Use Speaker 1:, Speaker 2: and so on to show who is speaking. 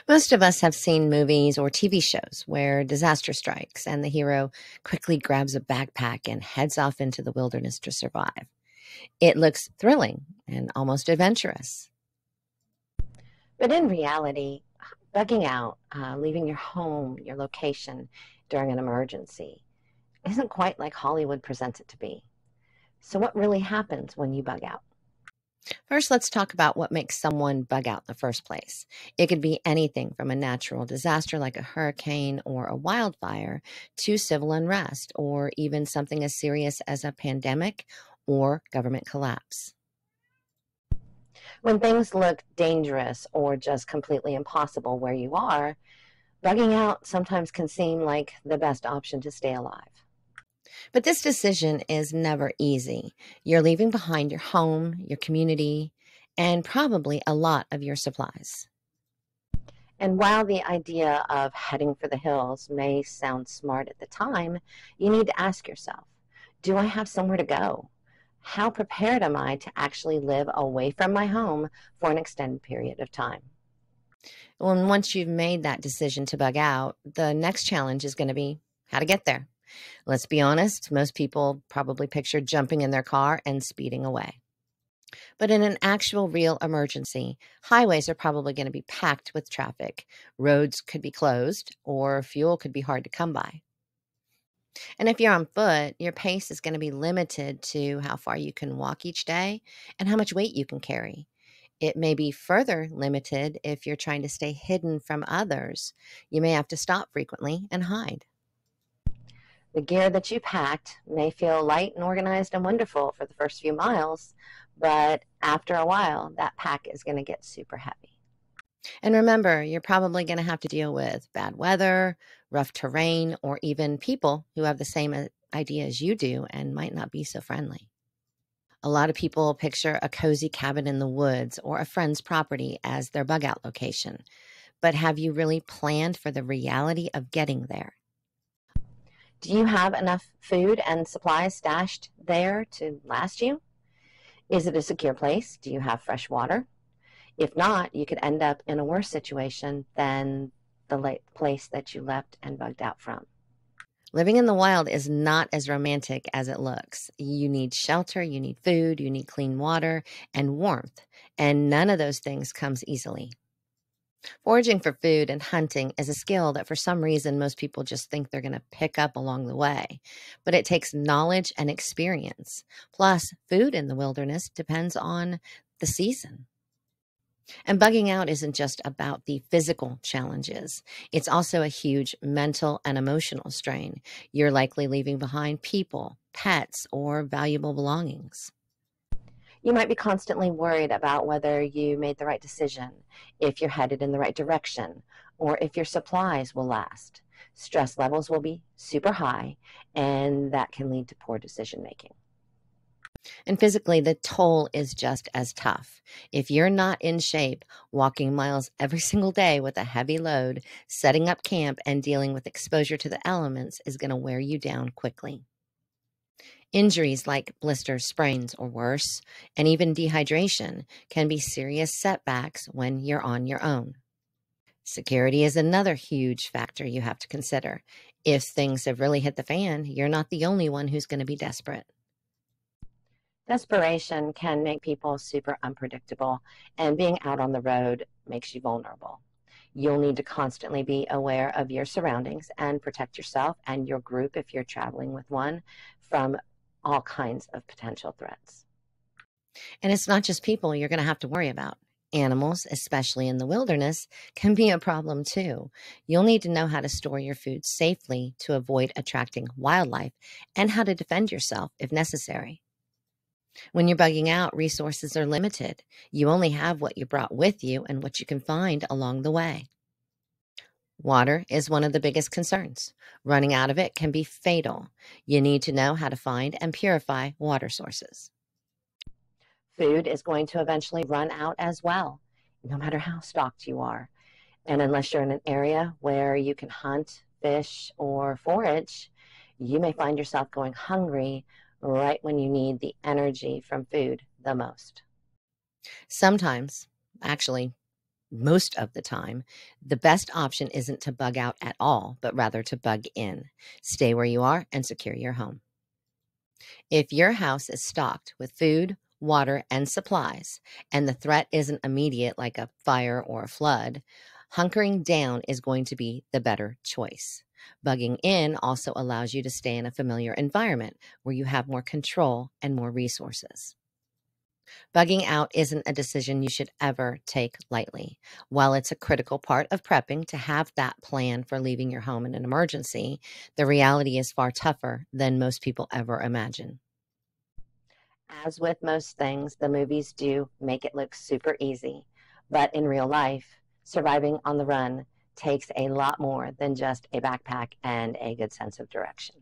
Speaker 1: Most of us have seen movies or TV shows where disaster strikes and the hero quickly grabs a backpack and heads off into the wilderness to survive. It looks thrilling and almost adventurous. But in reality, bugging out, leaving your home, your location during an emergency, isn't quite like Hollywood presents it to be. So, what really happens when you bug out? First, let's talk about what makes someone bug out in the first place. It could be anything from a natural disaster like a hurricane or a wildfire to civil unrest or even something as serious as a pandemic or government collapse. When things look dangerous or just completely impossible where you are, bugging out sometimes can seem like the best option to stay alive. But this decision is never easy. You're leaving behind your home, your community, and probably a lot of your supplies. And while the idea of heading for the hills may sound smart at the time, you need to ask yourself, do I have somewhere to go? How prepared am I to actually live away from my home for an extended period of time? Well, and once you've made that decision to bug out, the next challenge is going to be how to get there. Let's be honest, most people probably picture jumping in their car and speeding away. But in an actual real emergency, highways are probably going to be packed with traffic. Roads could be closed, or fuel could be hard to come by. And if you're on foot, your pace is going to be limited to how far you can walk each day and how much weight you can carry. It may be further limited if you're trying to stay hidden from others. You may have to stop frequently and hide. The gear that you packed may feel light and organized and wonderful for the first few miles, but after a while, that pack is going to get super heavy. And remember, you're probably going to have to deal with bad weather, rough terrain, or even people who have the same idea as you do and might not be so friendly. A lot of people picture a cozy cabin in the woods or a friend's property as their bug out location. But have you really planned for the reality of getting there? Do you have enough food and supplies stashed there to last you? Is it a secure place? Do you have fresh water? If not, you could end up in a worse situation than the place that you left and bugged out from. Living in the wild is not as romantic as it looks. You need shelter, you need food, you need clean water and warmth, and none of those things comes easily. Foraging for food and hunting is a skill that for some reason most people just think they're going to pick up along the way. But it takes knowledge and experience. Plus, food in the wilderness depends on the season. And bugging out isn't just about the physical challenges. It's also a huge mental and emotional strain. You're likely leaving behind people, pets, or valuable belongings. You might be constantly worried about whether you made the right decision, if you're headed in the right direction, or if your supplies will last. Stress levels will be super high, and that can lead to poor decision making. And physically, the toll is just as tough. If you're not in shape, walking miles every single day with a heavy load, setting up camp, and dealing with exposure to the elements is going to wear you down quickly. Injuries like blisters, sprains, or worse, and even dehydration can be serious setbacks when you're on your own. Security is another huge factor you have to consider. If things have really hit the fan, you're not the only one who's going to be desperate. Desperation can make people super unpredictable, and being out on the road makes you vulnerable. You'll need to constantly be aware of your surroundings and protect yourself and your group if you're traveling with one from all kinds of potential threats. And it's not just people you're going to have to worry about. Animals, especially in the wilderness, can be a problem too. You'll need to know how to store your food safely to avoid attracting wildlife and how to defend yourself if necessary. When you're bugging out, resources are limited. You only have what you brought with you and what you can find along the way. Water is one of the biggest concerns. Running out of it can be fatal. You need to know how to find and purify water sources. Food is going to eventually run out as well, no matter how stocked you are. And unless you're in an area where you can hunt, fish, or forage, you may find yourself going hungry right when you need the energy from food the most. Sometimes, actually, most of the time, the best option isn't to bug out at all, but rather to bug in. Stay where you are and secure your home. If your house is stocked with food, water, and supplies, and the threat isn't immediate like a fire or a flood, hunkering down is going to be the better choice. Bugging in also allows you to stay in a familiar environment where you have more control and more resources. Bugging out isn't a decision you should ever take lightly. While it's a critical part of prepping to have that plan for leaving your home in an emergency, the reality is far tougher than most people ever imagine. As with most things, the movies do make it look super easy. But in real life, surviving on the run takes a lot more than just a backpack and a good sense of direction.